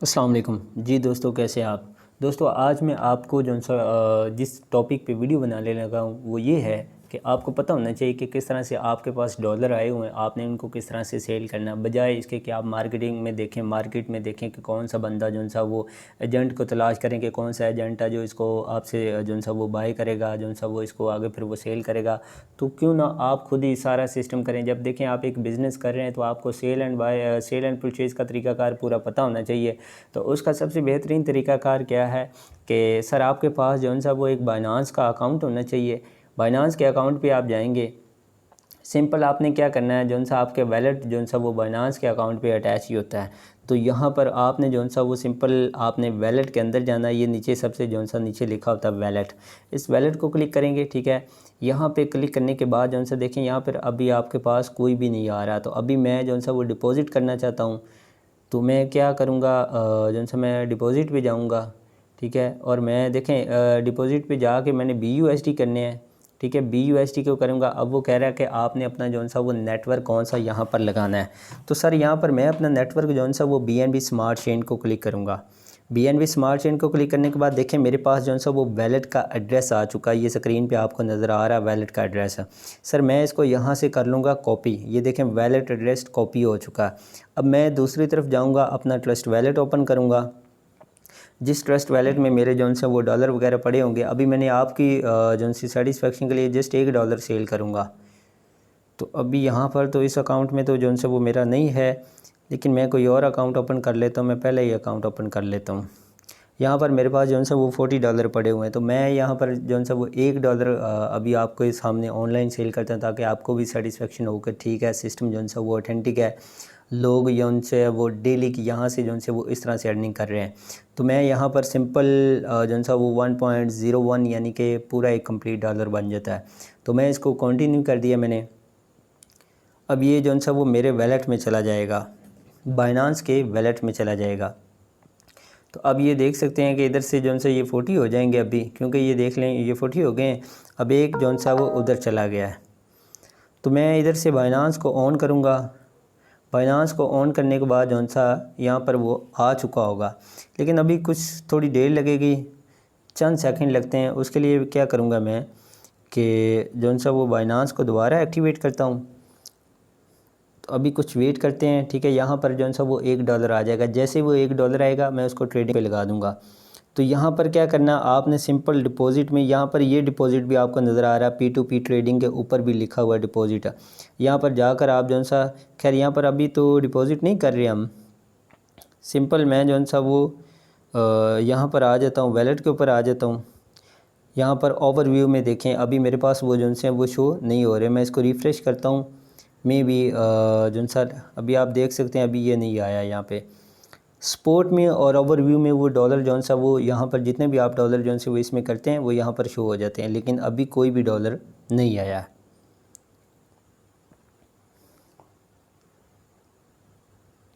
अस्सलाम वालेकुम जी दोस्तों, कैसे हैं आप। दोस्तों आज मैं आपको जो सा जिस टॉपिक पे वीडियो बनाने लगा हूँ वो ये है कि आपको पता होना चाहिए कि किस तरह से आपके पास डॉलर आए हुए हैं, आपने उनको किस तरह से सेल करना है, बजाय इसके कि आप मार्केटिंग में देखें, मार्केट में देखें कि कौन सा बंदा जो सा वो एजेंट को तलाश करें कि कौन सा एजेंट है जो इसको आपसे जो सा वो बाय करेगा, जो सा वो इसको आगे फिर वो सेल करेगा। तो क्यों ना आप खुद ही सारा सिस्टम करें। जब देखें आप एक बिज़नेस कर रहे हैं तो आपको सेल एंड परचेज़ का तरीकाकार पूरा पता होना चाहिए। तो उसका सबसे बेहतरीन तरीक़ाकार क्या है कि सर आपके पास जो सा वो एक बाइनांस का अकाउंट होना चाहिए। बाइनांस के अकाउंट पे आप जाएंगे, सिंपल आपने क्या करना है, जो सा आपके वैलेट जो सा वो बाइनांस के अकाउंट पे अटैच ही होता है। तो यहाँ पर आपने जो सा वो सिंपल आपने वैलेट के अंदर जाना है। ये नीचे सबसे जो सा नीचे लिखा होता है वैलेट, इस वैलेट को क्लिक करेंगे। ठीक है, यहाँ पे क्लिक करने के बाद जो सा देखें यहाँ पर अभी आपके पास कोई भी नहीं आ रहा। तो अभी मैं जो सा वो डिपॉज़िट करना चाहता हूँ। तो मैं क्या करूँगा, जो सा मैं डिपॉज़िट पे जाऊँगा। ठीक है, और मैं देखें डिपॉज़िट पे जाके मैंने BUSD करने हैं। ठीक है, BUSD को करूँगा। अब वो कह रहा है कि आपने अपना जो सा वो नेटवर्क कौन सा यहाँ पर लगाना है। तो सर यहाँ पर मैं अपना नेटवर्क जो सा वो BNB स्मार्ट चेन को क्लिक करूँगा। BNB स्मार्ट चेन को क्लिक करने के बाद देखें मेरे पास जो सा वो वैलेट का एड्रेस आ चुका है। ये स्क्रीन पे आपको नज़र आ रहा है वैलेट का एड्रेस है। सर मैं इसको यहाँ से कर लूँगा कॉपी। ये देखें वैलेट एड्रेस कॉपी हो चुका है। अब मैं दूसरी तरफ जाऊँगा, अपना ट्रस्ट वैलेट ओपन करूँगा। जिस ट्रस्ट वैलेट में मेरे जो से वो डॉलर वगैरह पड़े होंगे, अभी मैंने आपकी जो सी सेटिस्फेक्शन के लिए जस्ट $1 सेल करूँगा। तो अभी यहाँ पर तो इस अकाउंट में तो जो से वो मेरा नहीं है, लेकिन मैं कोई और अकाउंट ओपन कर लेता हूँ। मैं पहले ही अकाउंट ओपन कर लेता हूँ। यहाँ पर मेरे पास जो से वो $40 पड़े हुए हैं। तो मैं यहाँ पर जो से वो $1 अभी आपको इस सामने ऑनलाइन सेल करता हूँ, ताकि आपको भी सेटिस्फेक्शन हो कि ठीक है सिस्टम जो से वो ऑथेंटिक है, लोग जो उनसे वो डेली की यहाँ से जो से वो इस तरह से अर्निंग कर रहे हैं। तो मैं यहाँ पर सिंपल जो सा वो 1.01 यानी कि पूरा एक कंप्लीट डॉलर बन जाता है। तो मैं इसको कंटिन्यू कर दिया मैंने। अब ये जो सा वो मेरे वैलेट में चला जाएगा, बाइनांस के वैलेट में चला जाएगा। तो अब ये देख सकते हैं कि इधर से जो सा ये 40 हो जाएंगे अभी, क्योंकि ये देख लें ये 40 हो गए हैं। अब एक जो सा वो उधर चला गया है। तो मैं इधर से बाइनांस को ऑन करूँगा। बाइनांस को ऑन करने के बाद जो सा यहाँ पर वो आ चुका होगा, लेकिन अभी कुछ थोड़ी देर लगेगी, चंद सेकंड लगते हैं। उसके लिए क्या करूँगा मैं कि जो सा वो बाइनांस को दोबारा एक्टिवेट करता हूँ। तो अभी कुछ वेट करते हैं। ठीक है, यहाँ पर जो सा वो $1 आ जाएगा। जैसे वो $1 आएगा मैं उसको ट्रेडिंग पे लगा दूँगा। तो यहाँ पर क्या करना, आपने सिंपल डिपॉज़िट में यहाँ पर ये डिपॉज़िट भी आपको नज़र आ रहा है, P2P ट्रेडिंग के ऊपर भी लिखा हुआ है डिपॉज़िट। यहाँ पर जाकर आप जो सा, खैर यहाँ पर अभी तो डिपॉज़िट नहीं कर रहे हम, सिंपल मैं जो सा वो यहाँ पर आ जाता हूँ, वैलेट के ऊपर आ जाता हूँ। यहाँ पर ओवरव्यू में देखें अभी मेरे पास वो जो से वो शो नहीं हो रहे। मैं इसको रिफ़्रेश करता हूँ, मे भी जो सा अभी आप देख सकते हैं अभी ये नहीं आया। यहाँ पे स्पोर्ट में और ओवरव्यू में वो डॉलर जो सा वो यहाँ पर जितने भी आप डॉलर जो से वो इसमें करते हैं वो यहाँ पर शो हो जाते हैं, लेकिन अभी कोई भी डॉलर नहीं आया है।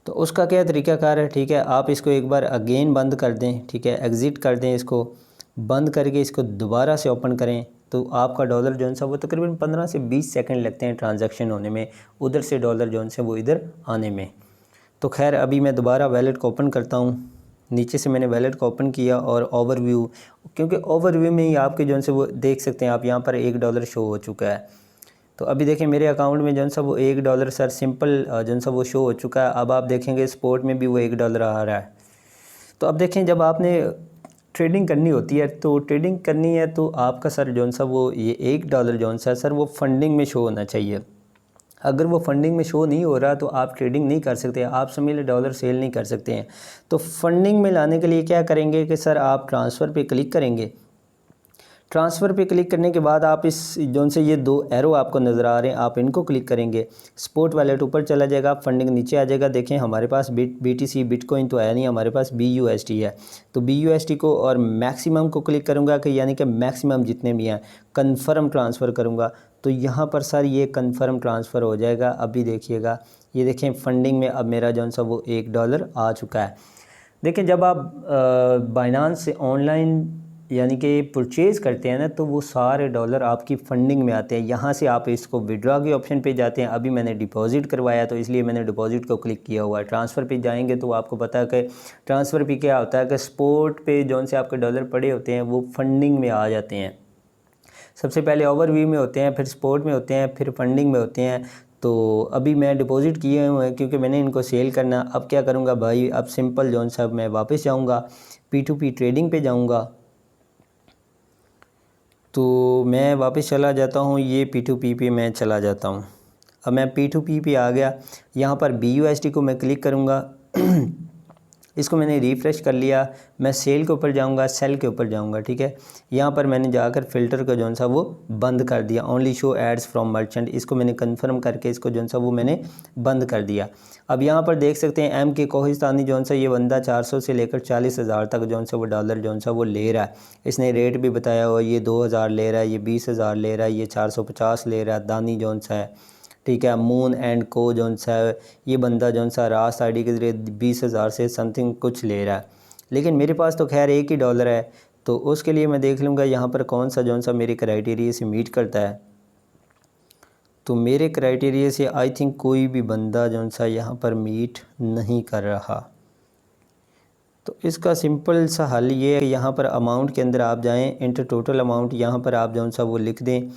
तो उसका क्या तरीक़ाकार है, ठीक है, आप इसको एक बार अगेन बंद कर दें। ठीक है, एग्ज़िट कर दें, इसको बंद करके इसको दोबारा से ओपन करें। तो आपका डॉलर जो सा वो तकरीबन 15 से 20 सेकंड लगते हैं ट्रांजैक्शन होने में, उधर से डॉलर जो से वो इधर आने में। तो खैर अभी मैं दोबारा वैलेट को ओपन करता हूँ। नीचे से मैंने वैलेट को ओपन किया और ओवरव्यू, क्योंकि ओवरव्यू में ही आपके जो से वो देख सकते हैं आप, यहाँ पर $1 शो हो चुका है। तो अभी देखें मेरे अकाउंट में जो सा वो $1 सर सिंपल जो सा वो शो हो चुका है। अब आप देखेंगे स्पोर्ट में भी वो $1 आ रहा है। तो अब देखें जब आपने ट्रेडिंग करनी होती है, तो ट्रेडिंग करनी है तो आपका सर जो सा वो ये $1 जो सा सर वो फंडिंग में शो होना चाहिए। अगर वो फंडिंग में शो नहीं हो रहा तो आप ट्रेडिंग नहीं कर सकते, आप समझ लें डॉलर सेल नहीं कर सकते हैं। तो फंडिंग में लाने के लिए क्या करेंगे कि सर आप ट्रांसफ़र पे क्लिक करेंगे। ट्रांसफ़र पे क्लिक करने के बाद आप इस जोन से ये दो एरो आपको नज़र आ रहे हैं, आप इनको क्लिक करेंगे। स्पोर्ट वैलेट ऊपर चला जाएगा, फंडिंग नीचे आ जाएगा। देखें हमारे पास BTC बिटकॉइन तो आया नहीं, हमारे पास BUSD है। तो BUSD को और मैक्सिमम को क्लिक करूँगा कि यानी कि मैक्सिमम जितने भी हैं, कन्फर्म ट्रांसफ़र करूँगा। तो यहाँ पर सर ये कन्फर्म ट्रांसफ़र हो जाएगा। अभी देखिएगा, ये देखें फंडिंग में अब मेरा जो सा वो $1 आ चुका है। देखें जब आप बाइनांस से ऑनलाइन यानी कि परचेज़ करते हैं ना, तो वो सारे डॉलर आपकी फ़ंडिंग में आते हैं। यहाँ से आप इसको विड्रॉ के ऑप्शन पे जाते हैं। अभी मैंने डिपॉज़िट करवाया तो इसलिए मैंने डिपॉज़िट को क्लिक किया हुआ है। ट्रांसफ़र पे जाएंगे तो आपको पता है कि ट्रांसफ़र पे क्या होता है कि स्पॉट पे जौन से आपके डॉलर पड़े होते हैं वो फंडिंग में आ जाते हैं। सबसे पहले ओवरव्यू में होते हैं, फिर स्पॉट में होते हैं, फिर फंडिंग में होते हैं। तो अभी मैं डिपॉज़िट किए हुए हैं क्योंकि मैंने इनको सेल करना। अब क्या करूँगा भाई, अब सिंपल जौन सा मैं वापस जाऊँगा, P2P ट्रेडिंग पे जाऊँगा। तो मैं वापस चला जाता हूँ, ये P2P पे मैं चला जाता हूँ। अब मैं P2P पे आ गया, यहाँ पर BUSD को मैं क्लिक करूँगा। इसको मैंने रिफ़्रेश कर लिया। मैं सेल के ऊपर जाऊँगा, सेल के ऊपर जाऊँगा, ठीक है। यहाँ पर मैंने जाकर फ़िल्टर का जौन सा वो बंद कर दिया, only show ads from merchant, इसको मैंने कंफर्म करके इसको जौन सा वो मैंने बंद कर दिया। अब यहाँ पर देख सकते हैं MK कोहिस्तानी जौन सा ये बंदा 400 से लेकर 40,000 तक जौन सा वो डॉलर जौन सा वो ले रहा है। इसने रेट भी बताया हुआ, ये 2000 ले रहा है, ये 20,000 ले रहा है, ये 450 ले रहा है। दानी जौन सा है, ठीक है। मून एंड को जौन सा है, ये बंदा जौन सा रास आईडी के ज़रिए 20,000 से समथिंग कुछ ले रहा है। लेकिन मेरे पास तो खैर एक ही डॉलर है, तो उसके लिए मैं देख लूँगा यहाँ पर कौन सा जौन सा मेरे क्राइटेरिया से मीट करता है। तो मेरे क्राइटेरिया से आई थिंक कोई भी बंदा जौन सा यहाँ पर मीट नहीं कर रहा। तो इसका सिंपल सा हल ये है कि यहाँ पर अमाउंट के अंदर आप जाएं, इंटर टोटल अमाउंट, यहाँ पर आप जौन सा वो लिख दें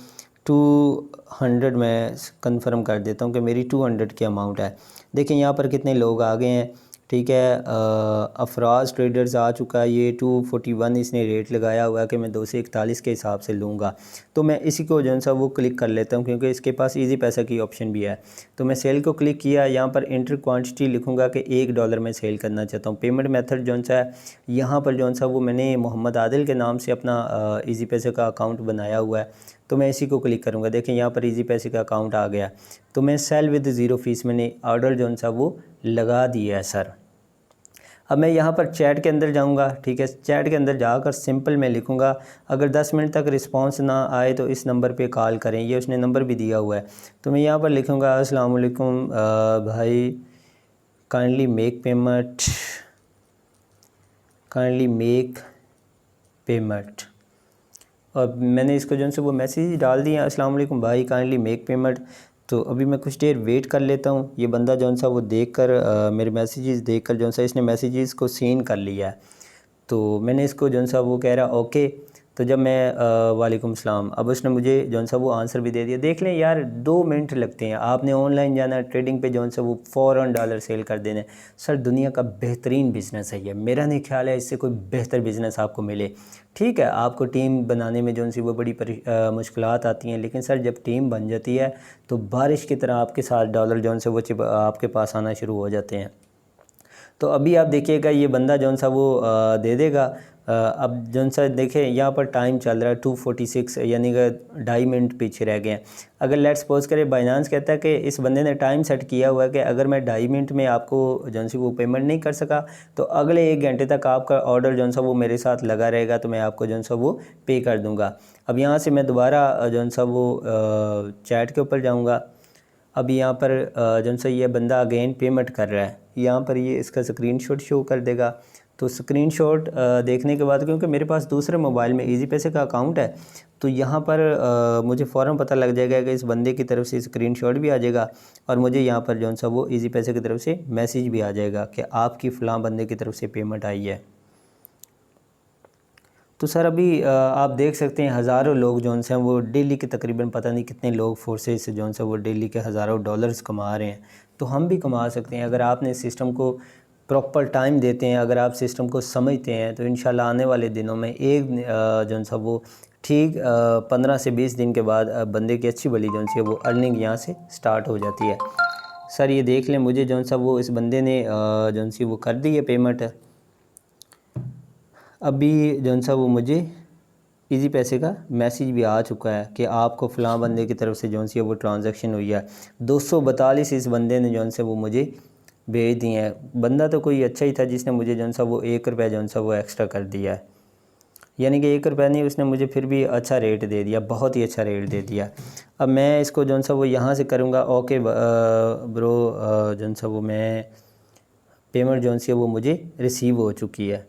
200। मैं कंफर्म कर देता हूँ कि मेरी 200 की अमाउंट है। देखें यहाँ पर कितने लोग आ गए हैं, ठीक है। अफराज ट्रेडर्स आ चुका है, ये 241 इसने रेट लगाया हुआ है कि मैं 241 के हिसाब से लूँगा। तो मैं इसी को जो सा वो क्लिक कर लेता हूँ क्योंकि इसके पास इजी पैसा की ऑप्शन भी है। तो मैं सेल को क्लिक किया, यहाँ पर इंटर क्वांटिटी लिखूँगा कि $1 में सेल करना चाहता हूँ। पेमेंट मेथड जो सा है, यहाँ पर जो सा वो मैंने मोहम्मद आदिल के नाम से अपना इजी पैसे का अकाउंट बनाया हुआ है, तो मैं इसी को क्लिक करूँगा। देखें यहाँ पर इजी पैसे का अकाउंट आ गया। तो मैं सेल विद ज़ीरो फीस मैंने ऑर्डर जो सा वो लगा दिया है सर। अब मैं यहाँ पर चैट के अंदर जाऊँगा, ठीक है। चैट के अंदर जाकर सिंपल मैं लिखूँगा अगर 10 मिनट तक रिस्पांस ना आए तो इस नंबर पे कॉल करें, ये उसने नंबर भी दिया हुआ है। तो मैं यहाँ पर लिखूँगा अस्सलाम वालेकुम भाई, काइंडली मेक पेमेंट। और मैंने इसको जो है वो मैसेज डाल दिया, अस्सलाम वालेकुम भाई, काइंडली मेक पेमेंट। तो अभी मैं कुछ देर वेट कर लेता हूँ। ये बंदा जो सा वो देखकर मेरे मैसेजेस देखकर जो सा इसने मैसेजेस को सीन कर लिया है। तो मैंने इसको जो सा वो कह रहा ओके। तो जब मैं वालेकुम सलाम, अब उसने मुझे जो सा वो आंसर भी दे दिया। देख लें यार, 2 मिनट लगते हैं। आपने ऑनलाइन जाना है, ट्रेडिंग पे जो सा वो फ़ौरन डॉलर सेल कर देने। सर दुनिया का बेहतरीन बिज़नेस है ये, मेरा नहीं ख्याल है इससे कोई बेहतर बिज़नेस आपको मिले। ठीक है, आपको टीम बनाने में जो सी वो बड़ी मुश्किलात आती हैं, लेकिन सर जब टीम बन जाती है तो बारिश की तरह आपके साथ डॉलर जो से वो आपके पास आना शुरू हो जाते हैं। तो अभी आप देखिएगा ये बंदा जौन सा वो दे देगा। अब जौन सा देखें यहाँ पर टाइम चल रहा है 2:46, यानी कि 2.5 मिनट पीछे रह गए हैं। अगर लेट्स सपोज करें बाइनांस कहता है कि इस बंदे ने टाइम सेट किया हुआ है कि अगर मैं 2.5 मिनट में आपको जौन सी वो पेमेंट नहीं कर सका तो अगले 1 घंटे तक आपका ऑर्डर जौन सा वो मेरे साथ लगा रहेगा, तो मैं आपको जौन सा वो पे कर दूँगा। अब यहाँ से मैं दोबारा जौन सा वो चैट के ऊपर जाऊँगा। अब यहाँ पर जौन सा ये बंदा अगेन पेमेंट कर रहा है, यहाँ पर ये इसका स्क्रीनशॉट शो कर देगा। तो स्क्रीनशॉट देखने के बाद, क्योंकि मेरे पास दूसरे मोबाइल में इजी पैसे का अकाउंट है, तो यहाँ पर मुझे फ़ौरन पता लग जाएगा कि इस बंदे की तरफ से स्क्रीनशॉट भी आ जाएगा और मुझे यहाँ पर जौन सा वो इजी पैसे की तरफ से मैसेज भी आ जाएगा कि आपकी फ़लाँ बंदे की तरफ से पेमेंट आई है। तो सर अभी आप देख सकते हैं हज़ारों लोग जौन से हैं वो डेली के तकरीबन पता नहीं कितने लोग फोर्सेस से जौन से वो डेली के हज़ारों डॉलर्स कमा रहे हैं। तो हम भी कमा सकते हैं अगर आपने सिस्टम को प्रॉपर टाइम देते हैं, अगर आप सिस्टम को समझते हैं, तो इंशाल्लाह आने वाले दिनों में एक जौन सा वो ठीक 15 से 20 दिन के बाद बंदे की अच्छी भली जौन सी है वो अर्निंग यहाँ से स्टार्ट हो जाती है। सर ये देख लें, मुझे जौन सा वो इस बंदे ने जौन सी वो कर दी है पेमेंट। अभी जौन सा वो मुझे इजी पैसे का मैसेज भी आ चुका है कि आपको फ़लाँ बंदे की तरफ से जौन सी है वो ट्रांजैक्शन हुई है। 242 इस बंदे ने जौन से वो मुझे भेज दिए हैं। बंदा तो कोई अच्छा ही था जिसने मुझे जौन सा वो ₹1 जौन सा वो एक्स्ट्रा कर दिया है, यानी कि ₹1 नहीं, उसने मुझे फिर भी अच्छा रेट दे दिया, बहुत ही अच्छा रेट दे दिया। अब मैं इसको जौन सा वो यहाँ से करूँगा ओके ब्रो, जौन सा वो मैं पेमेंट जौन सी है वो मुझे रिसीव हो चुकी है।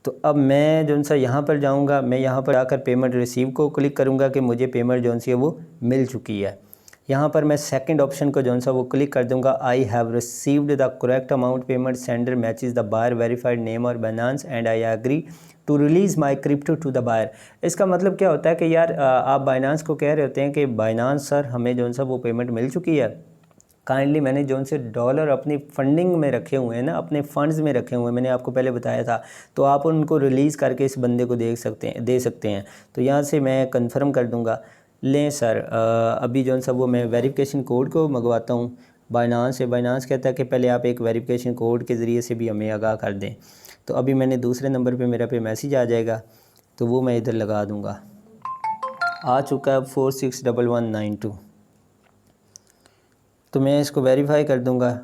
तो अब मैं जो सा यहाँ पर जाऊँगा, मैं यहाँ पर आकर पेमेंट रिसीव को क्लिक करूँगा कि मुझे पेमेंट जो सी है वो मिल चुकी है। यहाँ पर मैं सेकंड ऑप्शन को जो सा वो क्लिक कर दूँगा, I have received the correct amount payment, sender matches the buyer verified name और Binance and I agree to release my crypto to the buyer. इसका मतलब क्या होता है कि यार आप बाइनेंस को कह रहे होते हैं कि बाइनेंस सर हमें जो सा वो पेमेंट मिल चुकी है, काइंडली मैंने जो से डॉलर अपनी फंडिंग में रखे हुए हैं ना, अपने फंड्स में रखे हुए हैं, मैंने आपको पहले बताया था, तो आप उनको रिलीज़ करके इस बंदे को दे सकते हैं। तो यहाँ से मैं कंफर्म कर दूँगा, लें सर अभी जो सा वो मैं वेरिफिकेशन कोड को मंगवाता हूँ बाइनेंस से। बाइनेंस कहता है कि पहले आप एक वेरिफिकेशन कोड के ज़रिए से भी हमें आगाह कर दें। तो अभी मैंने दूसरे नंबर पे मेरा मैसेज आ जाएगा, तो वो मैं इधर लगा दूँगा। आ चुका है 461192। तो मैं इसको वेरीफाई कर दूंगा।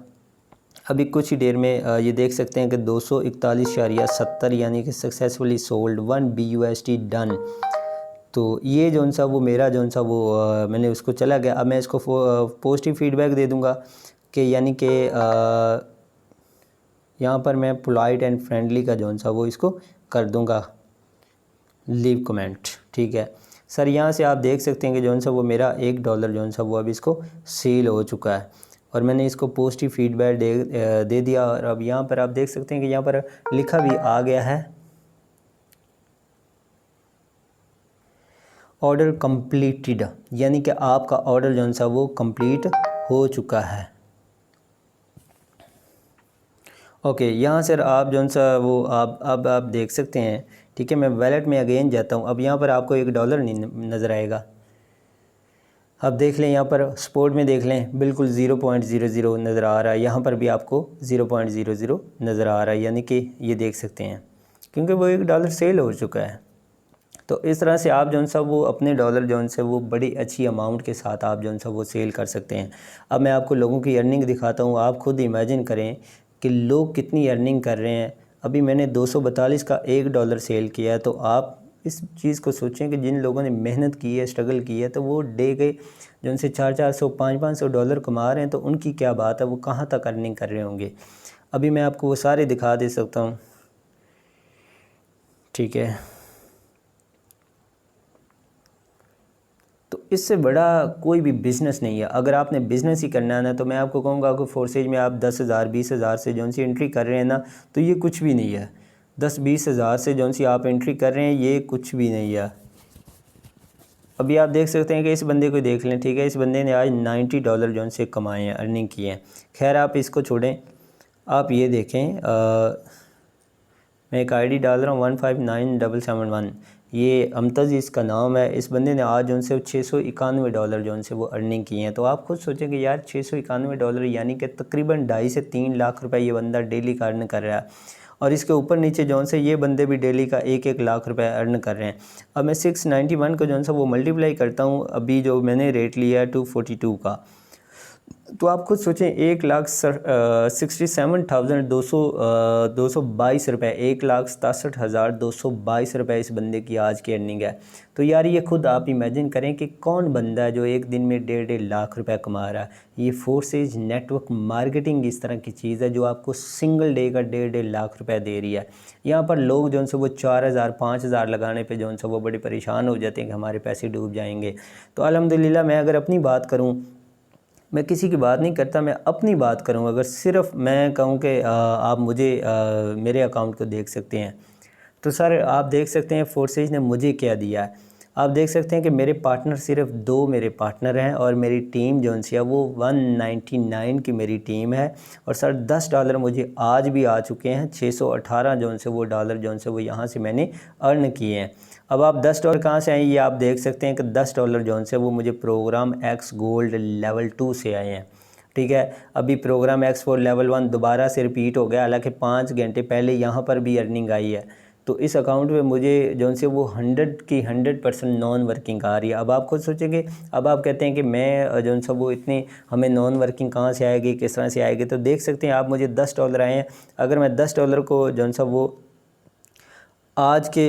अभी कुछ ही देर में ये देख सकते हैं कि 241.70 यानी कि सक्सेसफुली सोल्ड 1 BUSD डन। तो ये जो सा वो मेरा जो सा वो मैंने उसको चला गया। अब मैं इसको पॉजिटिव फीडबैक दे दूंगा कि यानी कि यहाँ पर मैं पोलाइट एंड फ्रेंडली का जो सा वो इसको कर दूंगा, लीव कमेंट। ठीक है सर, यहाँ से आप देख सकते हैं कि जो सा वो मेरा $1 जो सा वो अब इसको सेल हो चुका है और मैंने इसको पॉजिटिव फीडबैक दे दिया। और अब यहाँ पर आप देख सकते हैं कि यहाँ पर लिखा भी आ गया है, ऑर्डर कंप्लीटेड, यानी कि आपका ऑर्डर जो सा वो कंप्लीट हो चुका है। ओके, यहाँ सर आप जो सा वो आप देख सकते हैं। ठीक है, मैं वैलेट में अगेन जाता हूँ। अब यहाँ पर आपको $1 नहीं नज़र आएगा। अब देख लें, यहाँ पर स्पोर्ट में देख लें, बिल्कुल 0.00 नज़र आ रहा है। यहाँ पर भी आपको 0.00 नज़र आ रहा है, यानी कि ये देख सकते हैं क्योंकि वो $1 सेल हो चुका है। तो इस तरह से आप जो सा वो अपने डॉलर जो से वो बड़ी अच्छी अमाउंट के साथ आप जो सा वो सेल कर सकते हैं। अब मैं आपको लोगों की अर्निंग दिखाता हूँ, आप खुद इमेजिन करें कि लोग कितनी अर्निंग कर रहे हैं। अभी मैंने 242 का $1 सेल किया है, तो आप इस चीज़ को सोचें कि जिन लोगों ने मेहनत की है, स्ट्रगल की है, तो वो डे के जो उनसे $400-400 $500 $500 कमा रहे हैं, तो उनकी क्या बात है, वो कहाँ तक अर्निंग कर रहे होंगे। अभी मैं आपको वो सारे दिखा दे सकता हूँ। ठीक है, तो इससे बड़ा कोई भी बिज़नेस नहीं है। अगर आपने बिज़नेस ही करना है ना, तो मैं आपको कहूँगा कि फोर्सेज में आप 10,000 20,000 से जो सी एंट्री कर रहे हैं ना, तो ये कुछ भी नहीं है। 10-20 हज़ार से जो सी आप एंट्री कर रहे हैं, ये कुछ भी नहीं है। अभी आप देख सकते हैं कि इस बंदे को देख लें। ठीक है, इस बंदे ने आज $90 जो से कमाए हैं, अर्निंग किए हैं। खैर आप इसको छोड़ें, आप ये देखें, मैं एक आईडी डाल रहा हूँ 159771, ये अमतज़ इसका नाम है। इस बंदे ने आज जो से $691 जो से वो अर्निंग किए हैं। तो आप खुद सोचें कि यार $691 यानी कि तकरीबन 2.5 से 3 लाख रुपए ये बंदा डेली का अर्न कर रहा है। और इसके ऊपर नीचे जो से ये बंदे भी डेली का 1-1 लाख रुपए अर्न कर रहे हैं। अब मैं 691 को जो सा वो मल्टीप्लाई करता हूँ, अभी जो मैंने रेट लिया है 242 का, तो आप खुद सोचें 1,67,222 रुपये, 1,67,222 रुपये इस बंदे की आज की अर्निंग है। तो यार ये खुद आप इमेजिन करें कि कौन बंदा है जो एक दिन में 1.5 लाख रुपए कमा रहा है। ये फोर्सेज नेटवर्क मार्केटिंग इस तरह की चीज़ है जो आपको सिंगल डे का 1.5 लाख रुपए दे रही है। यहाँ पर लोग जो से वो 4,000 5,000 लगाने पे जो से वो बड़े परेशान हो जाते हैं कि हमारे पैसे डूब जाएंगे। तो अल्हम्दुलिल्लाह, मैं अगर अपनी बात करूँ, मैं किसी की बात नहीं करता, मैं अपनी बात करूँ। अगर सिर्फ मैं कहूँ कि आप मुझे मेरे अकाउंट को देख सकते हैं, तो सर आप देख सकते हैं फोर्सेज ने मुझे क्या दिया है। आप देख सकते हैं कि मेरे पार्टनर सिर्फ 2 मेरे पार्टनर हैं और मेरी टीम जो सी है वो 199 की मेरी टीम है। और सर $10 मुझे आज भी आ चुके हैं, 618 जो से वो डॉलर जो से वो यहाँ से मैंने अर्न किए हैं। अब आप $10 कहाँ से आए, ये आप देख सकते हैं कि $10 जो से वो मुझे प्रोग्राम एक्स गोल्ड लेवल 2 से आए हैं। ठीक है, अभी प्रोग्राम एक्स फॉर लेवल 1 दोबारा से रिपीट हो गया, हालांकि 5 घंटे पहले यहाँ पर भी अर्निंग आई है। तो इस अकाउंट में मुझे जो से वो 100% नॉन वर्किंग आ रही है। अब आप खुद सोचेंगे, अब आप कहते हैं कि मैं जो सा वो इतनी हमें नॉन वर्किंग कहाँ से आएगी, किस तरह से आएगी। तो देख सकते हैं आप, मुझे $10 आए हैं। अगर मैं $10 को जो सा वो आज के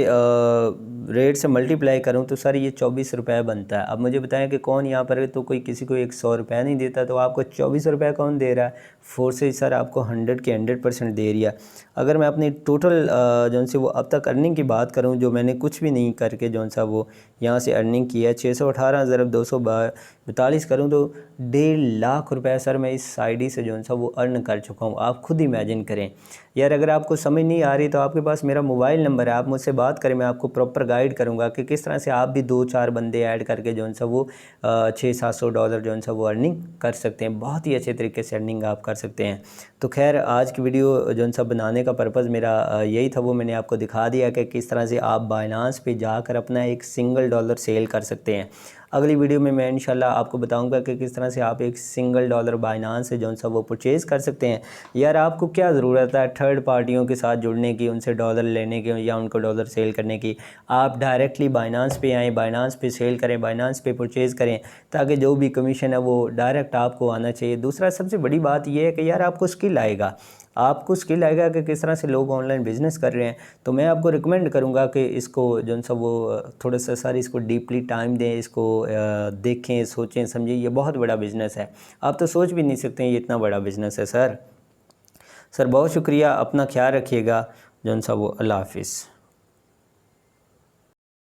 रेट से मल्टीप्लाई करूं तो सर ये 24 रुपये बनता है। अब मुझे बताएं कि कौन यहाँ पर तो कोई किसी को 100 रुपये नहीं देता, तो आपको 24 रुपये कौन दे रहा है? फोर्सेज सर आपको 100 के 100% दे रही है। अगर मैं अपनी टोटल जो से वो अब तक अर्निंग की बात करूं, जो मैंने कुछ भी नहीं करके जो सा वो यहाँ से अर्निंग की है, 618 ज़रब 242 करूँ तो 1.5 लाख रुपये सर मैं इस आईडी से जो सा वो अर्न कर चुका हूँ। आप खुद इमेजिन करें यार। अगर आपको समझ नहीं आ रही तो आपके पास मेरा मोबाइल नंबर है, आप मुझसे बात करें, मैं आपको प्रॉपर गाइड करूँगा कि किस तरह से आप भी 2-4 बंदे ऐड करके जो सा वो $600-700 जो सा वो अर्निंग कर सकते हैं। बहुत ही अच्छे तरीके से अर्निंग आप कर सकते हैं। तो खैर आज की वीडियो जो सा बनाने का पर्पज़ मेरा यही था, वो मैंने आपको दिखा दिया कि किस तरह से आप बाइनांस पे जाकर अपना एक $1 सेल कर सकते हैं। अगली वीडियो में मैं इंशाल्लाह आपको बताऊंगा कि किस तरह से आप एक $1 बाइनांस से जो सा वो परचेज़ कर सकते हैं। यार आपको क्या ज़रूरत है थर्ड पार्टियों के साथ जुड़ने की, उनसे डॉलर लेने की या उनको डॉलर सेल करने की? आप डायरेक्टली बाइनांस पे आएँ, बाइनांस पे सेल करें, बाइनांस पे परचेज़ करें, ताकि जो भी कमीशन है वो डायरेक्ट आपको आना चाहिए। दूसरा सबसे बड़ी बात यह है कि यार आपको स्किल आएगा, आपको स्किल आएगा कि किस तरह से लोग ऑनलाइन बिज़नेस कर रहे हैं। तो मैं आपको रिकमेंड करूंगा कि इसको जो सा वो थोड़ा सा सर इसको डीपली टाइम दें, इसको देखें, सोचें, समझें। ये बहुत बड़ा बिज़नेस है, आप तो सोच भी नहीं सकते ये इतना बड़ा बिज़नेस है सर। बहुत शुक्रिया, अपना ख्याल रखिएगा जो सा वो। अल्लाह हाफिज़।